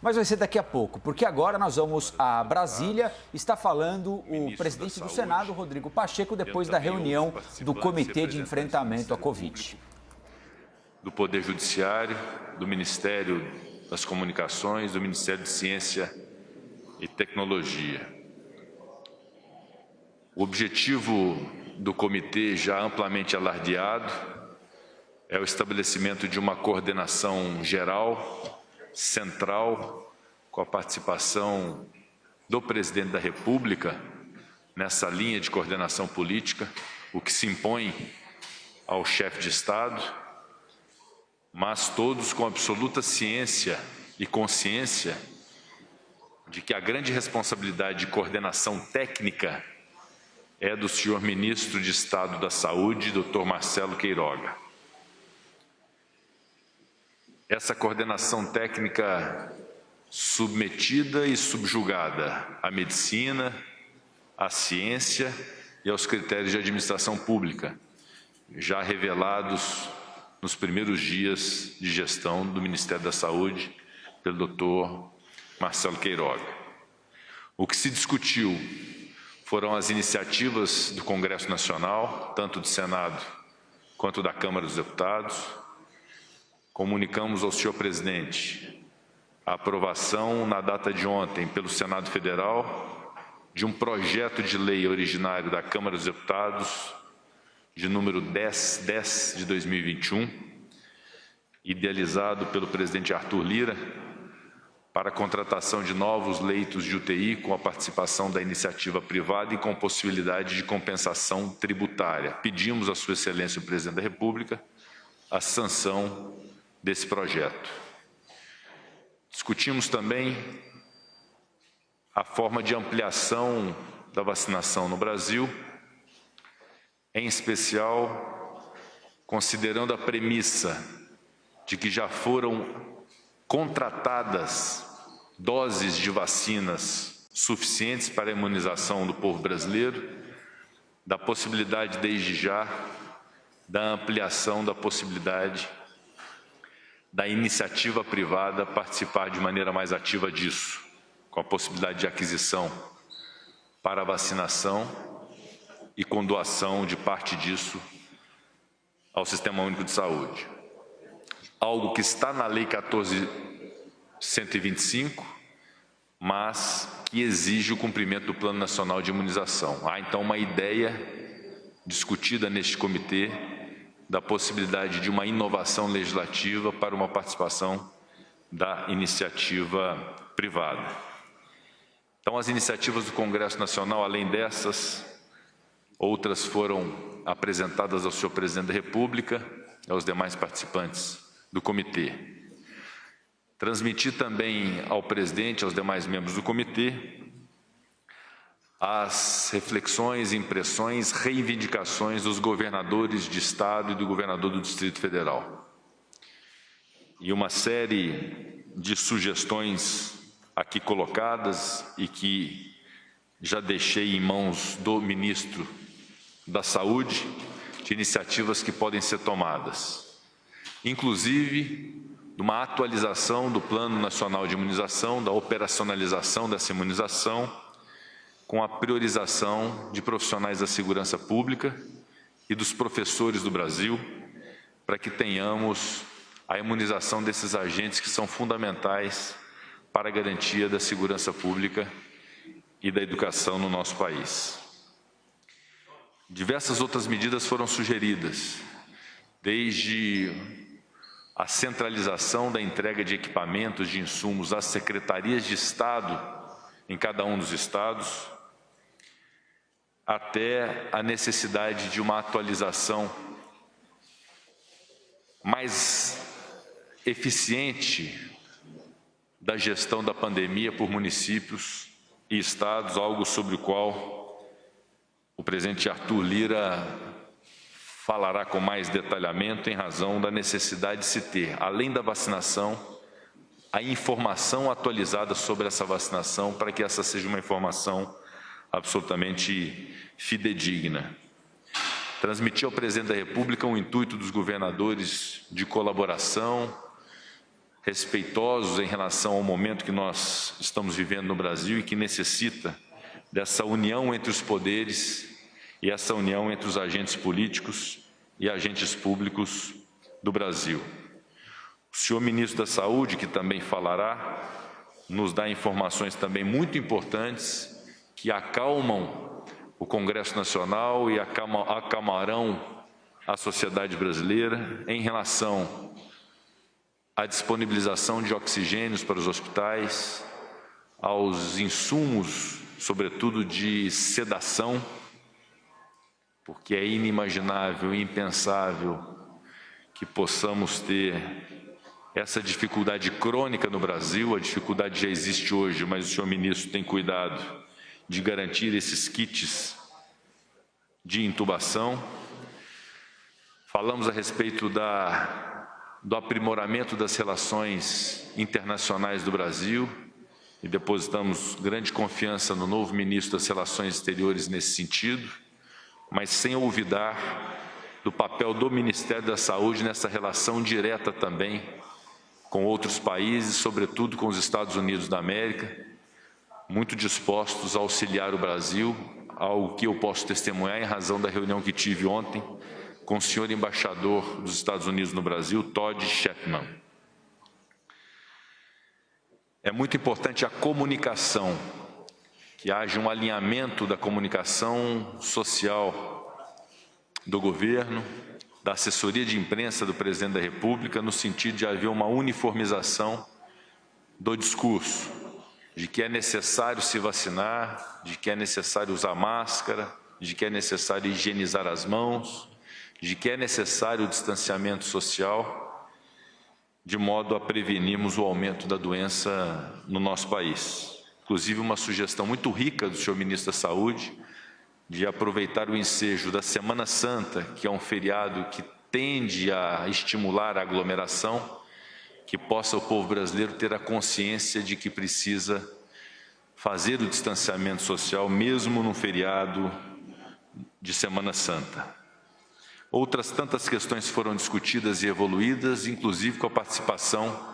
Mas vai ser daqui a pouco, porque agora nós vamos a Brasília. Está falando o presidente do Senado, Rodrigo Pacheco, depois da reunião do Comitê de Enfrentamento à Covid. Do Poder Judiciário, do Ministério das Comunicações, do Ministério de Ciência e Tecnologia. O objetivo do comitê, já amplamente alardeado, é o estabelecimento de uma coordenação geral, central, com a participação do Presidente da República nessa linha de coordenação política, o que se impõe ao chefe de Estado, mas todos com absoluta ciência e consciência de que a grande responsabilidade de coordenação técnica é do senhor Ministro de Estado da Saúde, Dr. Marcelo Queiroga. Essa coordenação técnica submetida e subjugada à medicina, à ciência e aos critérios de administração pública, já revelados nos primeiros dias de gestão do Ministério da Saúde pelo Dr. Marcelo Queiroga. O que se discutiu foram as iniciativas do Congresso Nacional, tanto do Senado quanto da Câmara dos Deputados. Comunicamos ao senhor presidente a aprovação na data de ontem pelo Senado Federal de um projeto de lei originário da Câmara dos Deputados de número 1010 de 2021, idealizado pelo presidente Arthur Lira, para a contratação de novos leitos de UTI com a participação da iniciativa privada e com possibilidade de compensação tributária. Pedimos à Sua Excelência o Presidente da República a sanção desse projeto. Discutimos também a forma de ampliação da vacinação no Brasil, em especial considerando a premissa de que já foram contratadas doses de vacinas suficientes para a imunização do povo brasileiro, da possibilidade desde já da ampliação da possibilidade da iniciativa privada participar de maneira mais ativa disso, com a possibilidade de aquisição para a vacinação e com doação de parte disso ao Sistema Único de Saúde. Algo que está na Lei 14.125, mas que exige o cumprimento do Plano Nacional de Imunização. Há, então, uma ideia discutida neste comitê da possibilidade de uma inovação legislativa para uma participação da iniciativa privada. Então, as iniciativas do Congresso Nacional, além dessas, outras foram apresentadas ao senhor Presidente da República e aos demais participantes do comitê. Transmiti também ao presidente e aos demais membros do comitê as reflexões, impressões, reivindicações dos governadores de Estado e do governador do Distrito Federal. E uma série de sugestões aqui colocadas e que já deixei em mãos do Ministro da Saúde, de iniciativas que podem ser tomadas, inclusive de uma atualização do Plano Nacional de Imunização, da operacionalização dessa imunização, com a priorização de profissionais da segurança pública e dos professores do Brasil, para que tenhamos a imunização desses agentes que são fundamentais para a garantia da segurança pública e da educação no nosso país. Diversas outras medidas foram sugeridas, desde a centralização da entrega de equipamentos, de insumos às secretarias de Estado em cada um dos estados, até a necessidade de uma atualização mais eficiente da gestão da pandemia por municípios e estados, algo sobre o qual o presidente Arthur Lira falará com mais detalhamento em razão da necessidade de se ter, além da vacinação, a informação atualizada sobre essa vacinação para que essa seja uma informação absolutamente fidedigna. Transmiti ao Presidente da República o intuito dos governadores de colaboração respeitosos em relação ao momento que nós estamos vivendo no Brasil e que necessita dessa união entre os poderes e essa união entre os agentes políticos e agentes públicos do Brasil. O senhor ministro da Saúde, que também falará, nos dá informações também muito importantes que acalmam o Congresso Nacional e acalmarão a sociedade brasileira em relação à disponibilização de oxigênios para os hospitais, aos insumos, sobretudo de sedação, porque é inimaginável, impensável que possamos ter essa dificuldade crônica no Brasil. A dificuldade já existe hoje, mas o senhor ministro tem cuidado de garantir esses kits de intubação. Falamos a respeito do aprimoramento das relações internacionais do Brasil e depositamos grande confiança no novo ministro das Relações Exteriores nesse sentido, mas sem olvidar do papel do Ministério da Saúde nessa relação direta também com outros países, sobretudo com os Estados Unidos da América, muito dispostos a auxiliar o Brasil, algo que eu posso testemunhar em razão da reunião que tive ontem com o senhor embaixador dos Estados Unidos no Brasil, Todd Shetman. É muito importante a comunicação, que haja um alinhamento da comunicação social do governo, da assessoria de imprensa do presidente da República, no sentido de haver uma uniformização do discurso, de que é necessário se vacinar, de que é necessário usar máscara, de que é necessário higienizar as mãos, de que é necessário o distanciamento social, de modo a prevenirmos o aumento da doença no nosso país. Inclusive, uma sugestão muito rica do senhor ministro da Saúde, de aproveitar o ensejo da Semana Santa, que é um feriado que tende a estimular a aglomeração, que possa o povo brasileiro ter a consciência de que precisa fazer o distanciamento social, mesmo no feriado de Semana Santa. Outras tantas questões foram discutidas e evoluídas, inclusive com a participação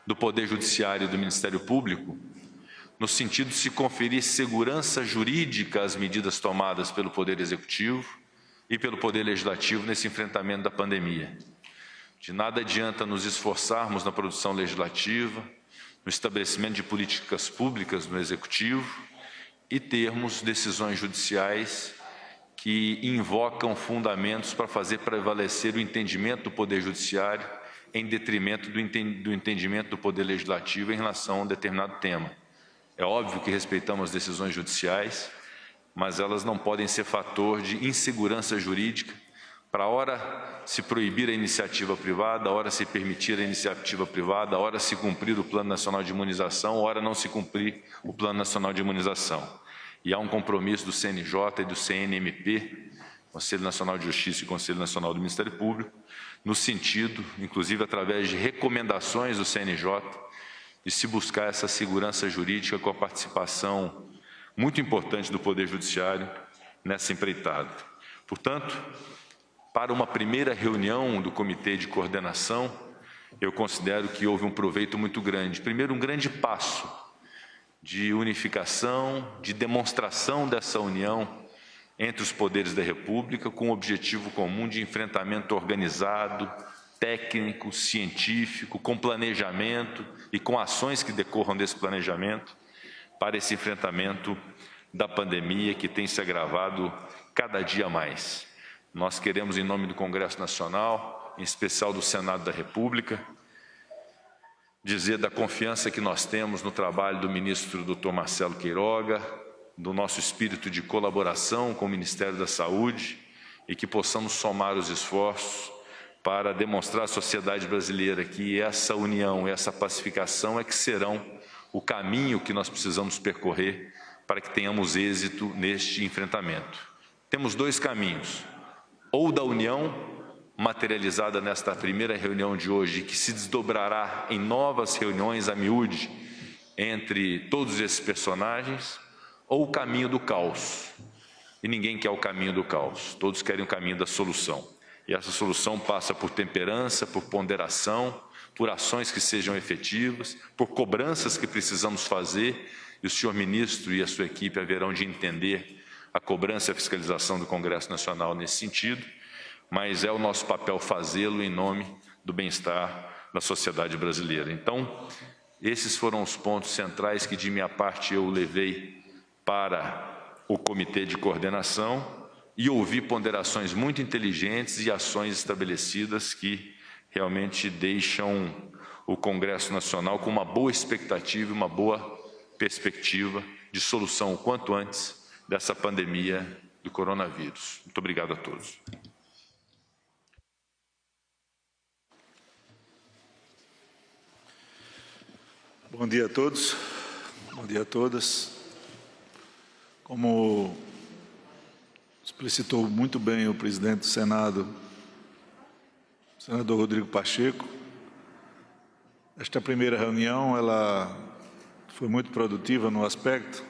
do Poder Judiciário e do Ministério Público, no sentido de se conferir segurança jurídica às medidas tomadas pelo Poder Executivo e pelo Poder Legislativo nesse enfrentamento da pandemia. De nada adianta nos esforçarmos na produção legislativa, no estabelecimento de políticas públicas no Executivo e termos decisões judiciais que invocam fundamentos para fazer prevalecer o entendimento do Poder Judiciário em detrimento do entendimento do Poder Legislativo em relação a um determinado tema. É óbvio que respeitamos as decisões judiciais, mas elas não podem ser fator de insegurança jurídica para, ora, se proibir a iniciativa privada, ora, se permitir a iniciativa privada, ora, se cumprir o Plano Nacional de Imunização, ora, não se cumprir o Plano Nacional de Imunização. E há um compromisso do CNJ e do CNMP, Conselho Nacional de Justiça e Conselho Nacional do Ministério Público, no sentido, inclusive através de recomendações do CNJ, de se buscar essa segurança jurídica com a participação muito importante do Poder Judiciário nessa empreitada. Portanto, para uma primeira reunião do Comitê de Coordenação, eu considero que houve um proveito muito grande. Primeiro, um grande passo de unificação, de demonstração dessa união entre os poderes da República, com o objetivo comum de enfrentamento organizado, técnico, científico, com planejamento e com ações que decorram desse planejamento para esse enfrentamento da pandemia que tem se agravado cada dia mais. Nós queremos, em nome do Congresso Nacional, em especial do Senado da República, dizer da confiança que nós temos no trabalho do ministro Dr. Marcelo Queiroga, do nosso espírito de colaboração com o Ministério da Saúde e que possamos somar os esforços para demonstrar à sociedade brasileira que essa união, essa pacificação é que serão o caminho que nós precisamos percorrer para que tenhamos êxito neste enfrentamento. Temos dois caminhos, ou da união, materializada nesta primeira reunião de hoje, que se desdobrará em novas reuniões a miúde entre todos esses personagens, ou o caminho do caos. E ninguém quer o caminho do caos, todos querem o caminho da solução. E essa solução passa por temperança, por ponderação, por ações que sejam efetivas, por cobranças que precisamos fazer, e o senhor ministro e a sua equipe haverão de entender a cobrança e a fiscalização do Congresso Nacional nesse sentido, mas é o nosso papel fazê-lo em nome do bem-estar da sociedade brasileira. Então, esses foram os pontos centrais que, de minha parte, eu levei para o Comitê de Coordenação e ouvi ponderações muito inteligentes e ações estabelecidas que realmente deixam o Congresso Nacional com uma boa expectativa e uma boa perspectiva de solução o quanto antes dessa pandemia do coronavírus. Muito obrigado a todos. Bom dia a todos, bom dia a todas. Como explicitou muito bem o presidente do Senado, o senador Rodrigo Pacheco, esta primeira reunião ela foi muito produtiva no aspecto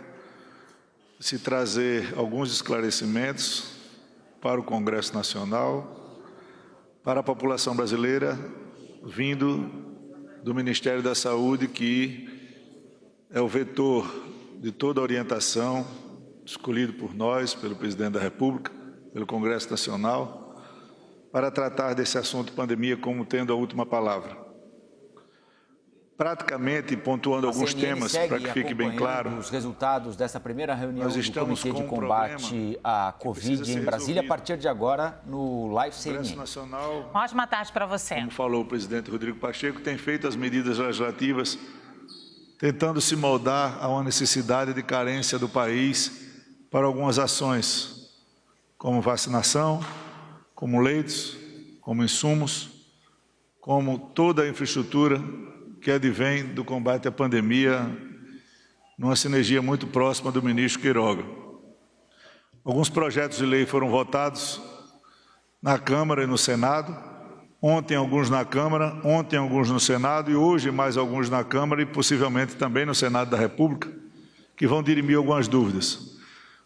de se trazer alguns esclarecimentos para o Congresso Nacional, para a população brasileira, vindo do Ministério da Saúde, que é o vetor de toda a orientação, escolhido por nós, pelo Presidente da República, pelo Congresso Nacional, para tratar desse assunto pandemia como tendo a última palavra. Praticamente, pontuando alguns temas, para que fique bem claro, os resultados dessa primeira reunião do Comitê de Combate à Covid em Brasília, a partir de agora, no Live CNN. Nacional, ótima tarde para você. Como falou o presidente Rodrigo Pacheco, tem feito as medidas legislativas tentando se moldar a uma necessidade de carência do país para algumas ações, como vacinação, como leitos, como insumos, como toda a infraestrutura que advém do combate à pandemia, numa sinergia muito próxima do ministro Queiroga. Alguns projetos de lei foram votados na Câmara e no Senado, ontem alguns na Câmara, ontem alguns no Senado e hoje mais alguns na Câmara e possivelmente também no Senado da República, que vão dirimir algumas dúvidas.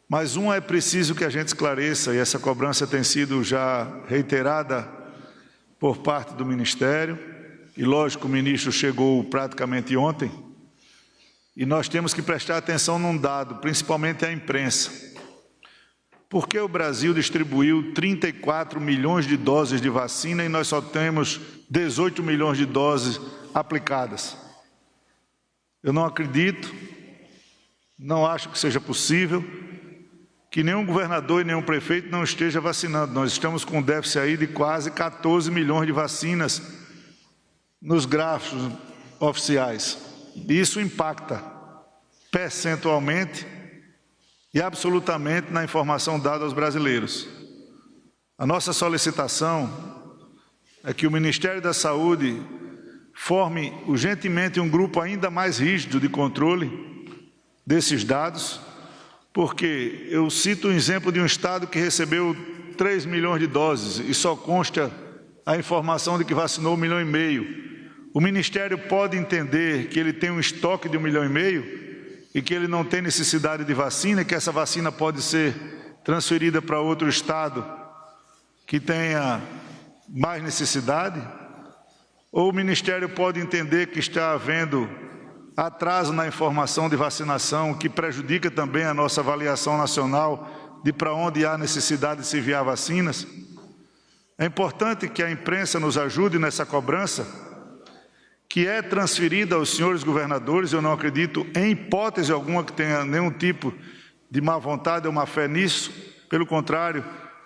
Mas é preciso que a gente esclareça, e essa cobrança tem sido já reiterada por parte do Ministério, e lógico, o ministro chegou praticamente ontem, e nós temos que prestar atenção num dado, principalmente a imprensa. Por que o Brasil distribuiu 34 milhões de doses de vacina e nós só temos 18 milhões de doses aplicadas? Eu não acredito, não acho que seja possível que nenhum governador e nenhum prefeito não esteja vacinando. Nós estamos com um déficit aí de quase 14 milhões de vacinas nos gráficos oficiais. Isso impacta percentualmente e absolutamente na informação dada aos brasileiros. A nossa solicitação é que o Ministério da Saúde forme urgentemente um grupo ainda mais rígido de controle desses dados, porque eu cito um exemplo de um estado que recebeu 3 milhões de doses e só consta a informação de que vacinou 1,5 milhão. O Ministério pode entender que ele tem um estoque de 1,5 milhão e que ele não tem necessidade de vacina, que essa vacina pode ser transferida para outro estado que tenha mais necessidade? Ou o Ministério pode entender que está havendo atraso na informação de vacinação, que prejudica também a nossa avaliação nacional de para onde há necessidade de se enviar vacinas? É importante que a imprensa nos ajude nessa cobrança, que é transferida aos senhores governadores. Eu não acredito em hipótese alguma que tenha nenhum tipo de má vontade ou má fé nisso. Pelo contrário,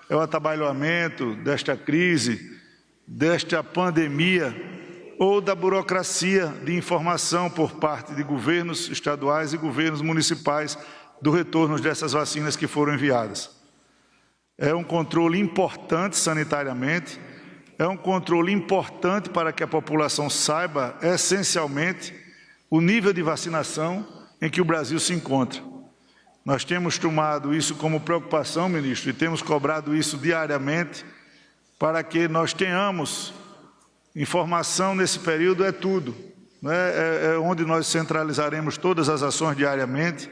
é o atabalhoamento desta crise, desta pandemia, ou da burocracia de informação por parte de governos estaduais e governos municipais do retorno dessas vacinas que foram enviadas. É um controle importante sanitariamente, é um controle importante para que a população saiba, essencialmente, o nível de vacinação em que o Brasil se encontra. Nós temos tomado isso como preocupação, ministro, e temos cobrado isso diariamente, para que nós tenhamos informação nesse período. É tudo, né? É onde nós centralizaremos todas as ações diariamente,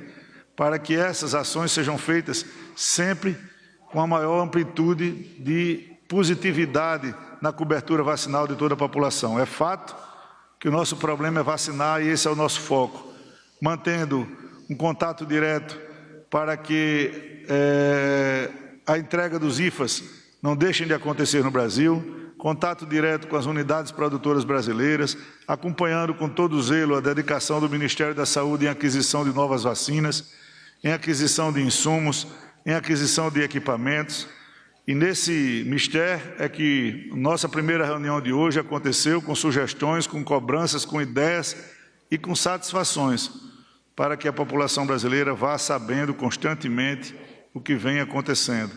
para que essas ações sejam feitas sempre com a maior amplitude de positividade na cobertura vacinal de toda a população. É fato que o nosso problema é vacinar e esse é o nosso foco, mantendo um contato direto para que a entrega dos IFAs não deixem de acontecer no Brasil, contato direto com as unidades produtoras brasileiras, acompanhando com todo zelo a dedicação do Ministério da Saúde em aquisição de novas vacinas, em aquisição de insumos, em aquisição de equipamentos. E nesse mistério é que nossa primeira reunião de hoje aconteceu com sugestões, com cobranças, com ideias e com satisfações, para que a população brasileira vá sabendo constantemente o que vem acontecendo.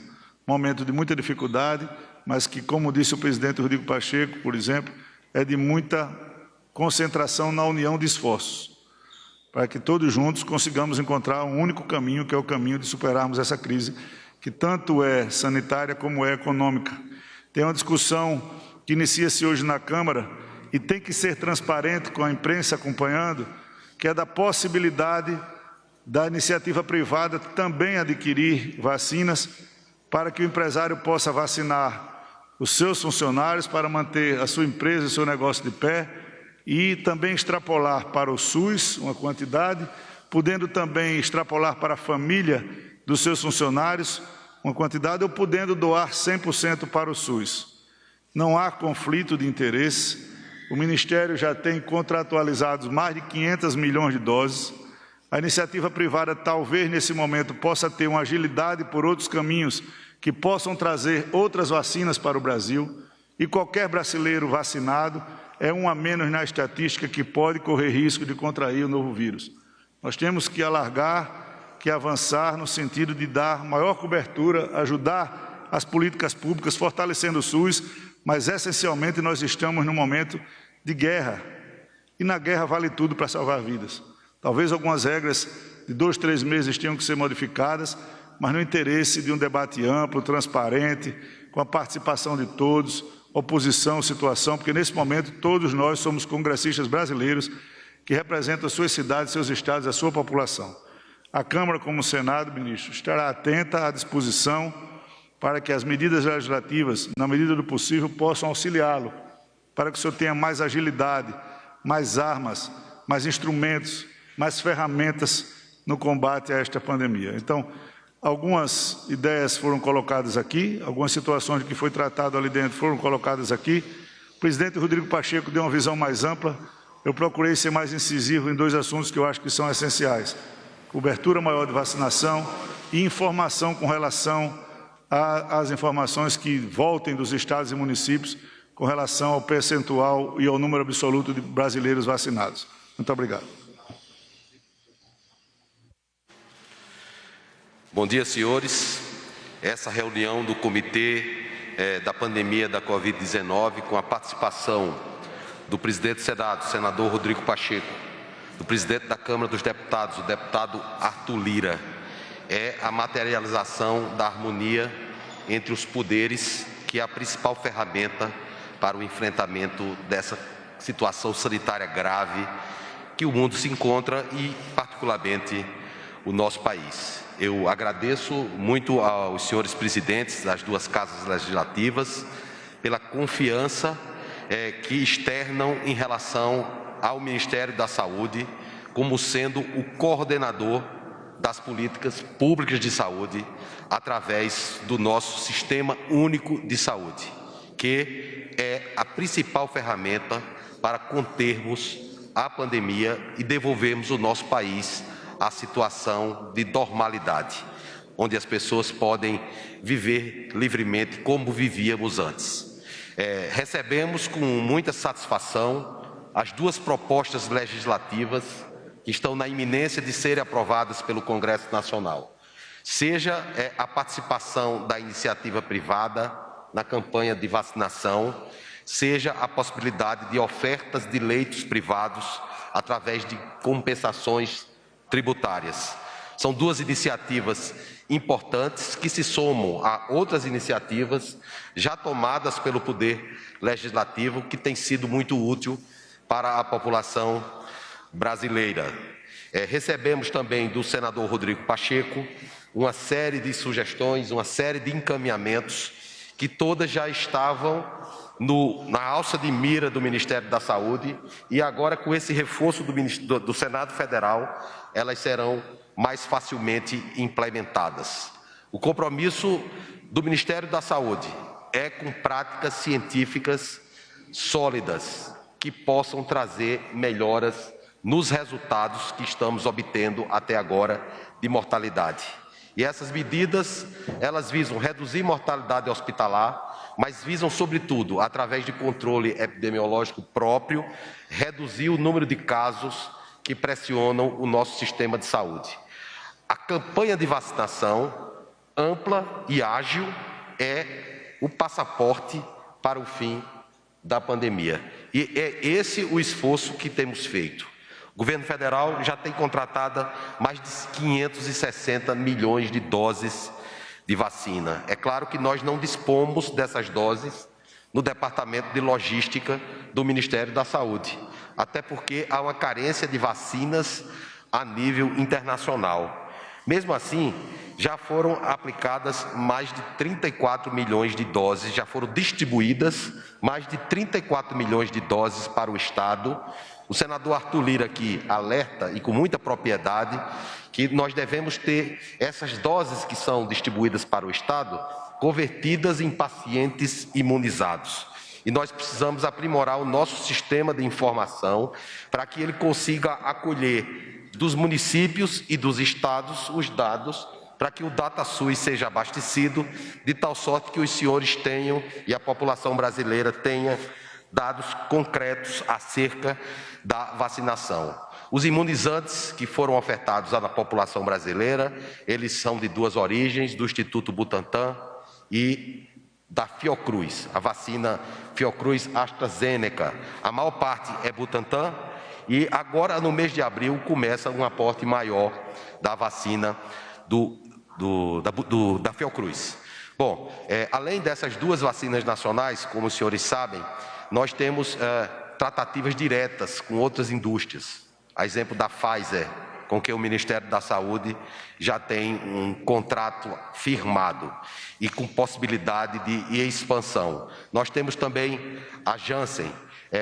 Momento de muita dificuldade, mas que, como disse o presidente Rodrigo Pacheco, por exemplo, é de muita concentração na união de esforços, para que todos juntos consigamos encontrar um único caminho, que é o caminho de superarmos essa crise, que tanto é sanitária como é econômica. Tem uma discussão que inicia-se hoje na Câmara e tem que ser transparente com a imprensa acompanhando, que é da possibilidade da iniciativa privada também adquirir vacinas para que o empresário possa vacinar os seus funcionários para manter a sua empresa e o seu negócio de pé e também extrapolar para o SUS uma quantidade, podendo também extrapolar para a família dos seus funcionários uma quantidade ou podendo doar 100% para o SUS. Não há conflito de interesse, o Ministério já tem contratualizados mais de 500 milhões de doses, a iniciativa privada talvez nesse momento possa ter uma agilidade por outros caminhos que possam trazer outras vacinas para o Brasil e qualquer brasileiro vacinado é um a menos na estatística que pode correr risco de contrair o novo vírus. Nós temos que alargar, que avançar no sentido de dar maior cobertura, ajudar as políticas públicas, fortalecendo o SUS, mas essencialmente nós estamos num momento de guerra. E na guerra vale tudo para salvar vidas. Talvez algumas regras de 2, 3 meses tenham que ser modificadas, mas no interesse de um debate amplo, transparente, com a participação de todos, oposição, situação, porque nesse momento todos nós somos congressistas brasileiros que representam as suas cidades, seus estados, a sua população. A Câmara, como o Senado, ministro, estará atenta à disposição para que as medidas legislativas, na medida do possível, possam auxiliá-lo, para que o senhor tenha mais agilidade, mais armas, mais instrumentos, mais ferramentas no combate a esta pandemia. Então, algumas ideias foram colocadas aqui, algumas situações que foi tratado ali dentro foram colocadas aqui. O presidente Rodrigo Pacheco deu uma visão mais ampla. Eu procurei ser mais incisivo em 2 assuntos que eu acho que são essenciais. Cobertura maior de vacinação e informação com relação às informações que voltem dos estados e municípios com relação ao percentual e ao número absoluto de brasileiros vacinados. Muito obrigado. Bom dia, senhores. Essa reunião do Comitê da Pandemia da Covid-19, com a participação do presidente do Senado, senador Rodrigo Pacheco, do presidente da Câmara dos Deputados, o deputado Arthur Lira, é a materialização da harmonia entre os poderes, que é a principal ferramenta para o enfrentamento dessa situação sanitária grave que o mundo se encontra e, particularmente, o nosso país. Eu agradeço muito aos senhores presidentes das 2 casas legislativas pela confiança que externam em relação ao Ministério da Saúde como sendo o coordenador das políticas públicas de saúde através do nosso Sistema Único de Saúde, que é a principal ferramenta para contermos a pandemia e devolvermos o nosso país à situação de normalidade, onde as pessoas podem viver livremente como vivíamos antes. Recebemos com muita satisfação as 2 propostas legislativas que estão na iminência de serem aprovadas pelo Congresso Nacional. Seja a participação da iniciativa privada na campanha de vacinação, seja a possibilidade de ofertas de leitos privados através de compensações tributárias. São 2 iniciativas importantes que se somam a outras iniciativas já tomadas pelo Poder Legislativo, que tem sido muito útil para a população brasileira. Recebemos também do senador Rodrigo Pacheco uma série de sugestões, uma série de encaminhamentos que todas já estavam na alça de mira do Ministério da Saúde, e agora com esse reforço do Senado Federal, elas serão mais facilmente implementadas. O compromisso do Ministério da Saúde é com práticas científicas sólidas que possam trazer melhoras nos resultados que estamos obtendo até agora de mortalidade. E essas medidas, elas visam reduzir mortalidade hospitalar, mas visam, sobretudo, através de controle epidemiológico próprio, reduzir o número de casos que pressionam o nosso sistema de saúde. A campanha de vacinação ampla e ágil é o passaporte para o fim da pandemia. E é esse o esforço que temos feito. O governo federal já tem contratado mais de 560 milhões de doses de vacina. É claro que nós não dispomos dessas doses no Departamento de Logística do Ministério da Saúde, até porque há uma carência de vacinas a nível internacional. Mesmo assim, já foram aplicadas mais de 34 milhões de doses, já foram distribuídas mais de 34 milhões de doses para o Estado. O senador Arthur Lira aqui alerta, e com muita propriedade, que nós devemos ter essas doses que são distribuídas para o Estado convertidas em pacientes imunizados. E nós precisamos aprimorar o nosso sistema de informação para que ele consiga acolher dos municípios e dos estados os dados, para que o DataSUS seja abastecido, de tal sorte que os senhores tenham e a população brasileira tenha dados concretos acerca da vacinação. Os imunizantes que foram ofertados à população brasileira, eles são de duas origens, do Instituto Butantan e da Fiocruz, a vacina Fiocruz AstraZeneca. A maior parte é Butantan e agora, no mês de abril, começa um aporte maior da vacina da Fiocruz. Bom, além dessas duas vacinas nacionais, como os senhores sabem, nós temos tratativas diretas com outras indústrias. A exemplo da Pfizer, com que o Ministério da Saúde já tem um contrato firmado e com possibilidade de expansão. Nós temos também a Janssen,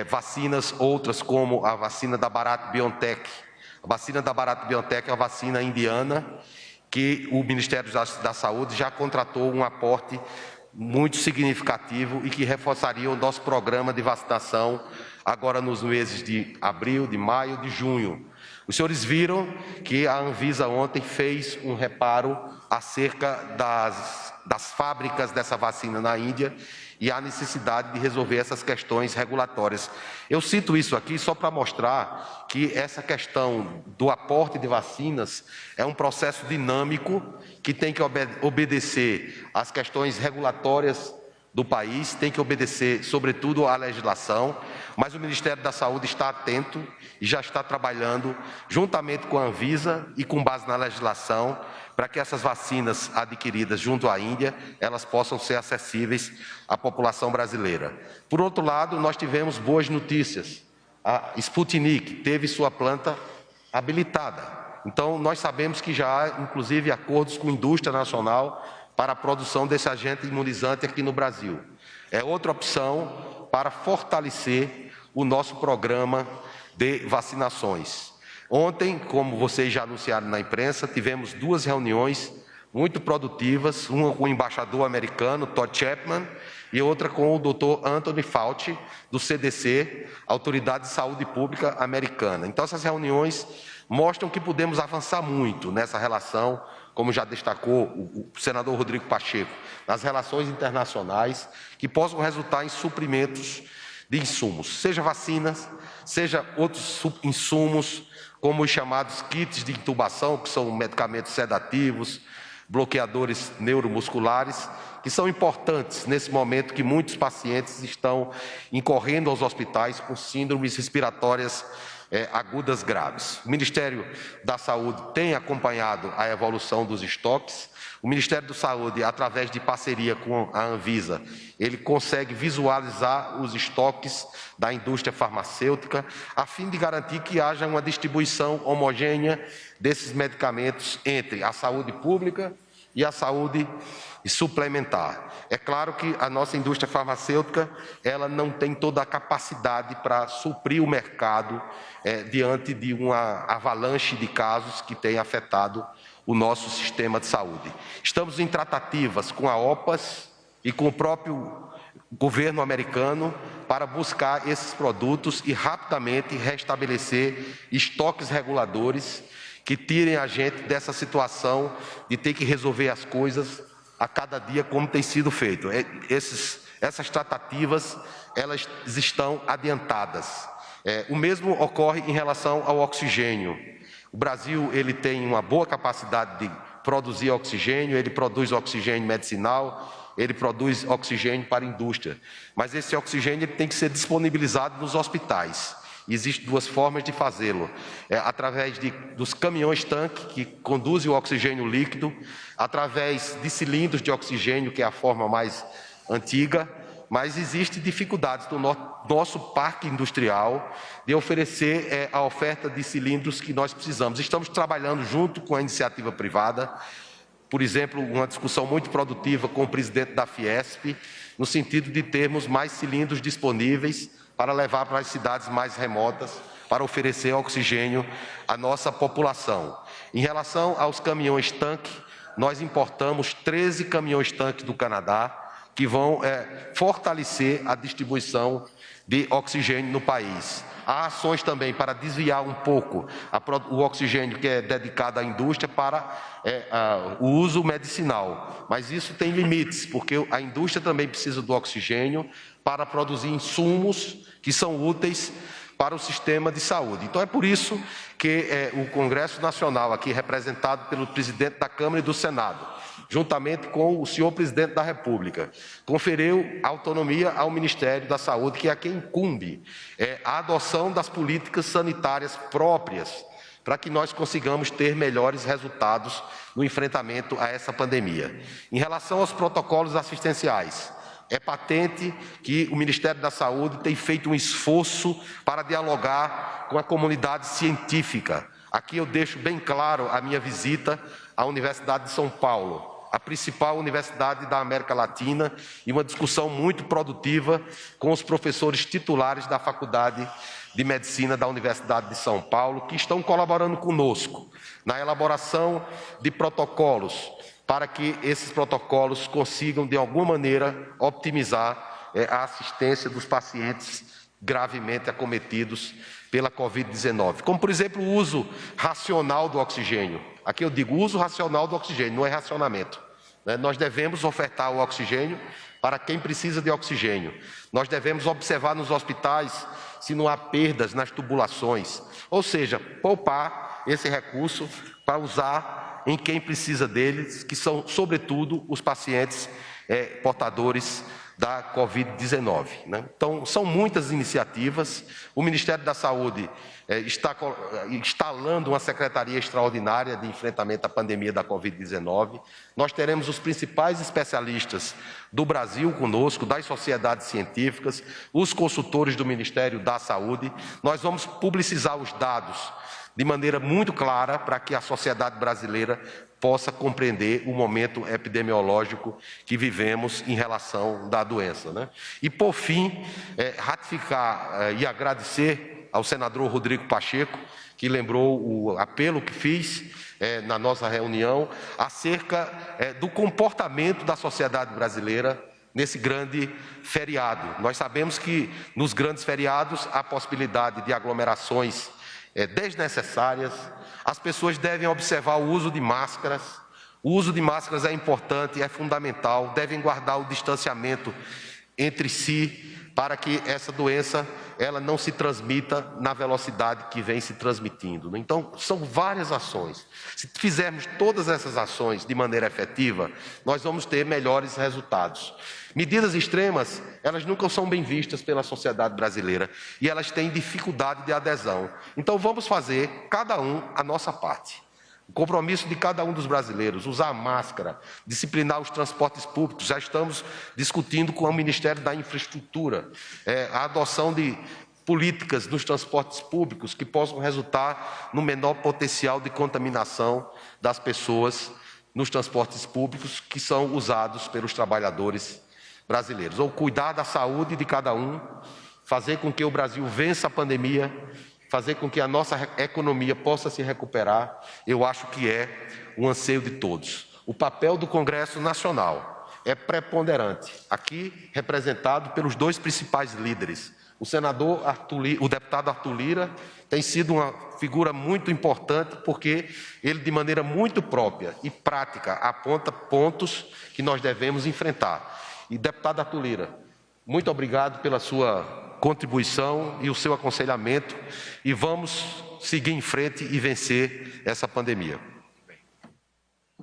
vacinas outras como a vacina da Bharat Biotech. A vacina da Bharat Biotech é uma vacina indiana que o Ministério da Saúde já contratou um aporte muito significativo e que reforçaria o nosso programa de vacinação agora nos meses de abril, de maio, de junho. Os senhores viram que a Anvisa ontem fez um reparo acerca das fábricas dessa vacina na Índia e a necessidade de resolver essas questões regulatórias. Eu cito isso aqui só para mostrar que essa questão do aporte de vacinas é um processo dinâmico que tem que obedecer às questões regulatórias do país, tem que obedecer, sobretudo, à legislação, mas o Ministério da Saúde está atento e já está trabalhando juntamente com a Anvisa e com base na legislação para que essas vacinas adquiridas junto à Índia, elas possam ser acessíveis à população brasileira. Por outro lado, nós tivemos boas notícias. A Sputnik teve sua planta habilitada. Então, nós sabemos que já há, inclusive, acordos com a indústria nacional para a produção desse agente imunizante aqui no Brasil. É outra opção para fortalecer o nosso programa de vacinações. Ontem, como vocês já anunciaram na imprensa, tivemos duas reuniões muito produtivas, uma com o embaixador americano, Todd Chapman, e outra com o Dr. Anthony Fauci, do CDC, Autoridade de Saúde Pública Americana. Então, essas reuniões mostram que podemos avançar muito nessa relação, como já destacou o senador Rodrigo Pacheco, nas relações internacionais, que possam resultar em suprimentos de insumos, seja vacinas, seja outros insumos, como os chamados kits de intubação, que são medicamentos sedativos, bloqueadores neuromusculares, que são importantes nesse momento que muitos pacientes estão incorrendo aos hospitais com síndromes respiratórias agudas graves. O Ministério da Saúde tem acompanhado a evolução dos estoques. O Ministério da Saúde, através de parceria com a Anvisa, ele consegue visualizar os estoques da indústria farmacêutica, a fim de garantir que haja uma distribuição homogênea desses medicamentos entre a saúde pública e a saúde suplementar. É claro que a nossa indústria farmacêutica ela não tem toda a capacidade para suprir o mercado diante de uma avalanche de casos que tem afetado o nosso sistema de saúde. Estamos em tratativas com a OPAS e com o próprio governo americano para buscar esses produtos e rapidamente restabelecer estoques reguladores que tirem a gente dessa situação de ter que resolver as coisas a cada dia como tem sido feito. Essas tratativas, elas estão adiantadas. O mesmo ocorre em relação ao oxigênio. O Brasil ele tem uma boa capacidade de produzir oxigênio, ele produz oxigênio medicinal, ele produz oxigênio para a indústria. Mas esse oxigênio ele tem que ser disponibilizado nos hospitais. Existem duas formas de fazê-lo, através dos caminhões-tanque que conduzem o oxigênio líquido, através de cilindros de oxigênio, que é a forma mais antiga, mas existem dificuldades no nosso parque industrial de oferecer a oferta de cilindros que nós precisamos. Estamos trabalhando junto com a iniciativa privada, por exemplo, uma discussão muito produtiva com o presidente da Fiesp, no sentido de termos mais cilindros disponíveis para levar para as cidades mais remotas, para oferecer oxigênio à nossa população. Em relação aos caminhões-tanque, nós importamos 13 caminhões-tanque do Canadá, que vão fortalecer a distribuição de oxigênio no país. Há ações também para desviar um pouco o oxigênio que é dedicado à indústria para o uso medicinal. Mas isso tem limites, porque a indústria também precisa do oxigênio para produzir insumos que são úteis para o sistema de saúde. Então é por isso que o Congresso Nacional, aqui representado pelo presidente da Câmara e do Senado, juntamente com o senhor presidente da República, conferiu autonomia ao Ministério da Saúde, que é a quem incumbe a adoção das políticas sanitárias próprias, para que nós consigamos ter melhores resultados no enfrentamento a essa pandemia. Em relação aos protocolos assistenciais, é patente que o Ministério da Saúde tem feito um esforço para dialogar com a comunidade científica. Aqui eu deixo bem claro a minha visita à Universidade de São Paulo, a principal universidade da América Latina, e uma discussão muito produtiva com os professores titulares da Faculdade de Medicina da Universidade de São Paulo, que estão colaborando conosco na elaboração de protocolos, para que esses protocolos consigam, de alguma maneira, optimizar a assistência dos pacientes gravemente acometidos pela Covid-19. Como, por exemplo, o uso racional do oxigênio. Aqui eu digo uso racional do oxigênio, não é racionamento. Nós devemos ofertar o oxigênio para quem precisa de oxigênio. Nós devemos observar nos hospitais se não há perdas nas tubulações. Ou seja, poupar esse recurso para usar em quem precisa deles, que são, sobretudo, os pacientes portadores da Covid-19. Então, são muitas iniciativas. O Ministério da Saúde está instalando uma secretaria extraordinária de enfrentamento à pandemia da Covid-19. Nós teremos os principais especialistas do Brasil conosco, das sociedades científicas, os consultores do Ministério da Saúde. Nós vamos publicizar os dados de maneira muito clara para que a sociedade brasileira possa compreender o momento epidemiológico que vivemos em relação da doença. E, por fim, ratificar e agradecer ao senador Rodrigo Pacheco, que lembrou o apelo que fiz na nossa reunião acerca do comportamento da sociedade brasileira nesse grande feriado. Nós sabemos que nos grandes feriados há possibilidade de aglomerações desnecessárias. As pessoas devem observar o uso de máscaras. O uso de máscaras é importante, é fundamental. Devem guardar o distanciamento entre si para que essa doença ela não se transmita na velocidade que vem se transmitindo. Então, são várias ações. Se fizermos todas essas ações de maneira efetiva, nós vamos ter melhores resultados. Medidas extremas, elas nunca são bem vistas pela sociedade brasileira e elas têm dificuldade de adesão. Então, vamos fazer, cada um, a nossa parte. O compromisso de cada um dos brasileiros, usar máscara, disciplinar os transportes públicos. Já estamos discutindo com o Ministério da Infraestrutura a adoção de políticas nos transportes públicos que possam resultar no menor potencial de contaminação das pessoas nos transportes públicos que são usados pelos trabalhadores brasileiros. Ou cuidar da saúde de cada um, fazer com que o Brasil vença a pandemia, fazer com que a nossa economia possa se recuperar, eu acho que é um anseio de todos. O papel do Congresso Nacional é preponderante, aqui representado pelos dois principais líderes. O deputado Arthur Lira tem sido uma figura muito importante porque ele, de maneira muito própria e prática, aponta pontos que nós devemos enfrentar. E, deputado Arthur Lira, muito obrigado pela sua contribuição e o seu aconselhamento e vamos seguir em frente e vencer essa pandemia.